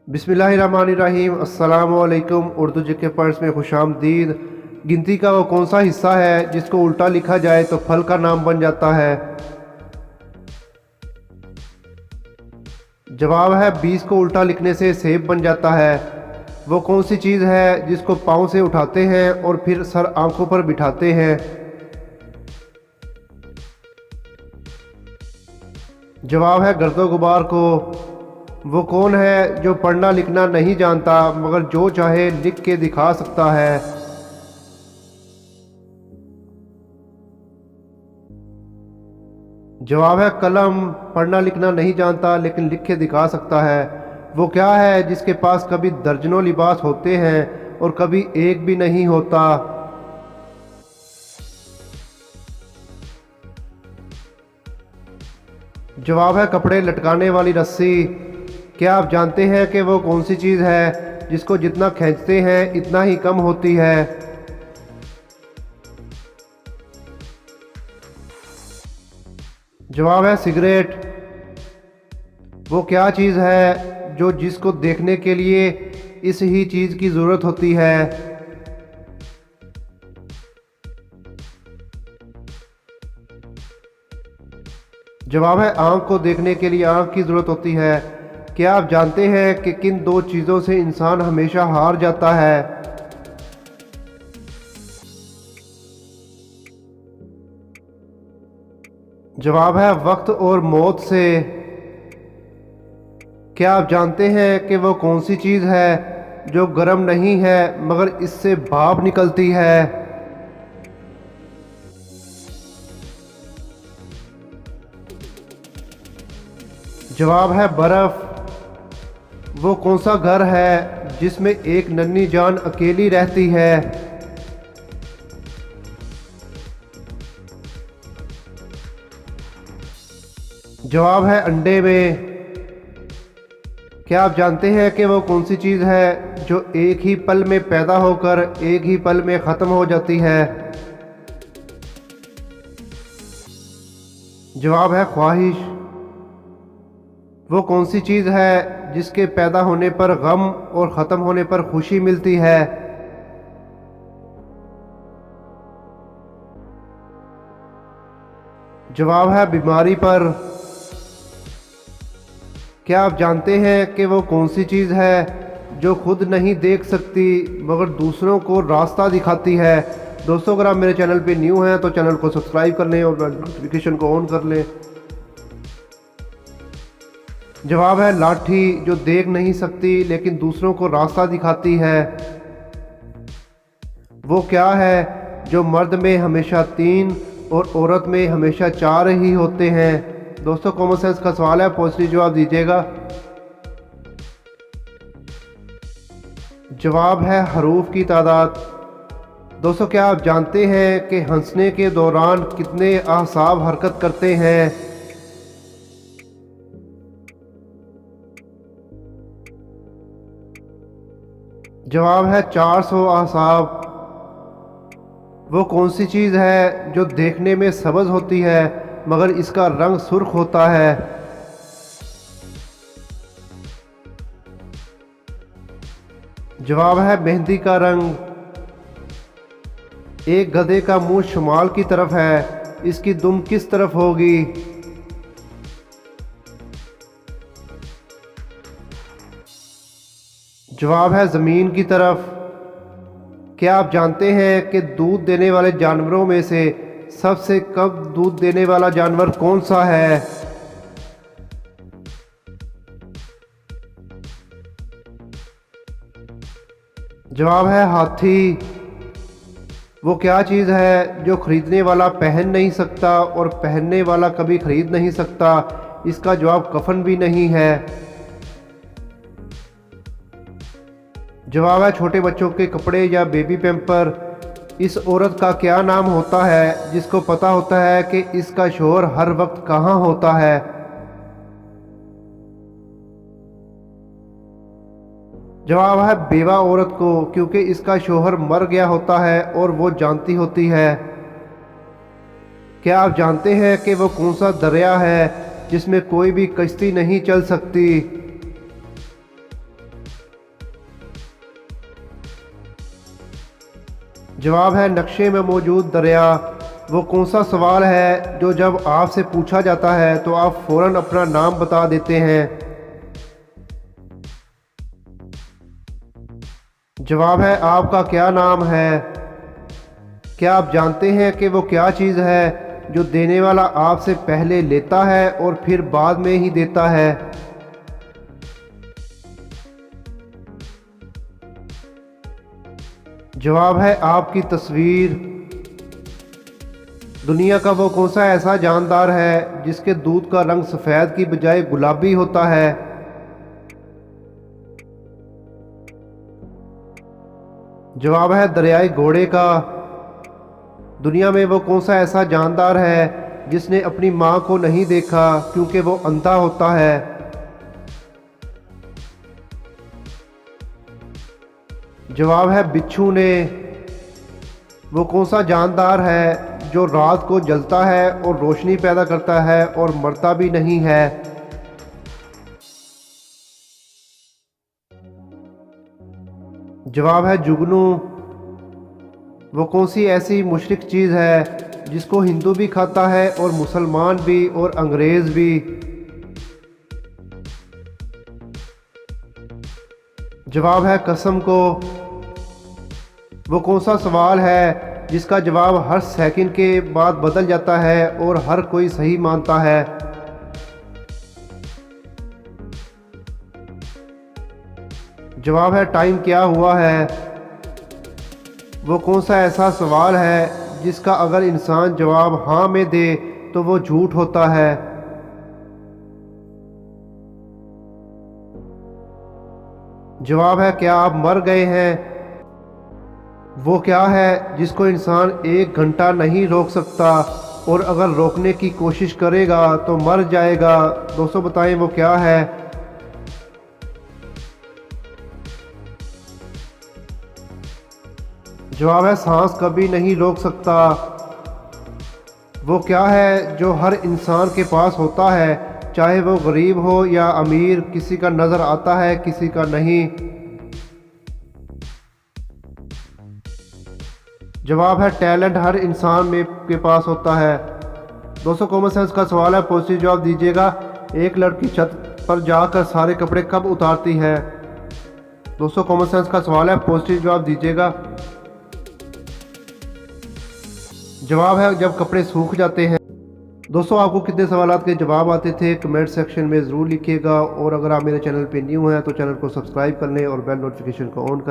बिस्मिल्लाहिर्रहमानिर्रहीम। अस्सलामुअलैकुम। Urdu GK points में खुशामदीद। गिनती का वो कौन सा हिस्सा है जिसको उल्टा लिखा जाए तो फल का नाम बन जाता है? जवाब है 20 को उल्टा लिखने से सेब बन जाता है। वो कौन सी चीज़ है जिसको पाँव से उठाते हैं और फिर सर आंखों पर बिठाते हैं? जवाब है गर्दो गुबार को। वो कौन है जो पढ़ना लिखना नहीं जानता मगर जो चाहे लिख के दिखा सकता है? जवाब है कलम। पढ़ना लिखना नहीं जानता लेकिन लिख के दिखा सकता है। वो क्या है जिसके पास कभी दर्जनों लिबास होते हैं और कभी एक भी नहीं होता? जवाब है कपड़े लटकाने वाली रस्सी। क्या आप जानते हैं कि वो कौन सी चीज़ है जिसको जितना खींचते हैं इतना ही कम होती है? जवाब है सिगरेट। वो क्या चीज़ है जो जिसको देखने के लिए इस ही चीज़ की ज़रूरत होती है? जवाब है आँख को देखने के लिए आँख की ज़रूरत होती है। क्या आप जानते हैं कि किन दो चीज़ों से इंसान हमेशा हार जाता है? जवाब है वक्त और मौत से। क्या आप जानते हैं कि वो कौन सी चीज़ है जो गर्म नहीं है मगर इससे भाप निकलती है? जवाब है बर्फ़। वो कौन सा घर है जिसमें एक नन्ही जान अकेली रहती है? जवाब है अंडे में। क्या आप जानते हैं कि वो कौन सी चीज़ है जो एक ही पल में पैदा होकर एक ही पल में ख़त्म हो जाती है? जवाब है ख्वाहिश। वो कौन सी चीज़ है जिसके पैदा होने पर गम और ख़त्म होने पर खुशी मिलती है? जवाब है बीमारी पर। क्या आप जानते हैं कि वो कौन सी चीज़ है जो खुद नहीं देख सकती मगर दूसरों को रास्ता दिखाती है? दोस्तों, अगर आप मेरे चैनल पे न्यू हैं तो चैनल को सब्सक्राइब कर लें और नोटिफिकेशन को ऑन कर लें। जवाब है लाठी, जो देख नहीं सकती लेकिन दूसरों को रास्ता दिखाती है। वो क्या है जो मर्द में हमेशा 3 और औरत में हमेशा 4 ही होते हैं? दोस्तों, कॉमन सेंस का सवाल है, पॉजिटिव जवाब दीजिएगा। जवाब है हरूफ की तादाद। दोस्तों, क्या आप जानते हैं कि हंसने के दौरान कितने आसाब हरकत करते हैं? जवाब है 400 आसाब। वो कौन सी चीज़ है जो देखने में सब्ज़ होती है मगर इसका रंग सुर्ख होता है? जवाब है मेहंदी का रंग। एक गधे का मुंह शुमाल की तरफ है, इसकी दुम किस तरफ होगी? जवाब है ज़मीन की तरफ। क्या आप जानते हैं कि दूध देने वाले जानवरों में से सबसे कम दूध देने वाला जानवर कौन सा है? जवाब है हाथी। वो क्या चीज़ है जो खरीदने वाला पहन नहीं सकता और पहनने वाला कभी खरीद नहीं सकता? इसका जवाब कफन भी नहीं है। जवाब है छोटे बच्चों के कपड़े या बेबी पैम्पर। इस औरत का क्या नाम होता है जिसको पता होता है कि इसका शोहर हर वक्त कहाँ होता है? जवाब है बेवा औरत को, क्योंकि इसका शोहर मर गया होता है और वो जानती होती है। क्या आप जानते हैं कि वो कौन सा दरिया है जिसमें कोई भी कश्ती नहीं चल सकती? जवाब है नक्शे में मौजूद दरिया। वो कौन सा सवाल है जो जब आपसे पूछा जाता है तो आप फ़ौरन अपना नाम बता देते हैं? जवाब है आपका क्या नाम है। क्या आप जानते हैं कि वो क्या चीज़ है जो देने वाला आपसे पहले लेता है और फिर बाद में ही देता है? जवाब है आपकी तस्वीर। दुनिया का वो कौन सा ऐसा जानदार है जिसके दूध का रंग सफ़ेद की बजाय गुलाबी होता है? जवाब है दरियाई घोड़े का। दुनिया में वो कौन सा ऐसा जानदार है जिसने अपनी माँ को नहीं देखा क्योंकि वो अंधा होता है? जवाब है बिच्छू ने। वो कौन सा जानदार है जो रात को जलता है और रोशनी पैदा करता है और मरता भी नहीं है? जवाब है जुगनू। वो कौन सी ऐसी मुशरिक चीज़ है जिसको हिंदू भी खाता है और मुसलमान भी और अंग्रेज़ भी? जवाब है कसम को। वो कौन सा सवाल है जिसका जवाब हर सेकंड के बाद बदल जाता है और हर कोई सही मानता है? जवाब है टाइम क्या हुआ है। वो कौन सा ऐसा सवाल है जिसका अगर इंसान जवाब हाँ में दे तो वो झूठ होता है? जवाब है क्या आप मर गए हैं। वो क्या है जिसको इंसान 1 घंटा नहीं रोक सकता और अगर रोकने की कोशिश करेगा तो मर जाएगा? दोस्तों बताएं वो क्या है? जवाब है सांस कभी नहीं रोक सकता। वो क्या है जो हर इंसान के पास होता है, चाहे वो गरीब हो या अमीर, किसी का नज़र आता है किसी का नहीं? जवाब है टैलेंट हर इंसान में के पास होता है। दोस्तों कॉमन सेंस का सवाल है, पॉजिटिव जवाब दीजिएगा। एक लड़की छत पर जाकर सारे कपड़े कब उतारती है? दोस्तों कॉमन सेंस का सवाल है, पॉजिटिव जवाब दीजिएगा। जवाब है जब कपड़े सूख जाते हैं। दोस्तों आपको कितने सवालात के जवाब आते थे कमेंट सेक्शन में ज़रूर लिखिएगा और अगर आप मेरे चैनल पे न्यू हैं तो चैनल को सब्सक्राइब कर लें और बेल नोटिफिकेशन को ऑन कर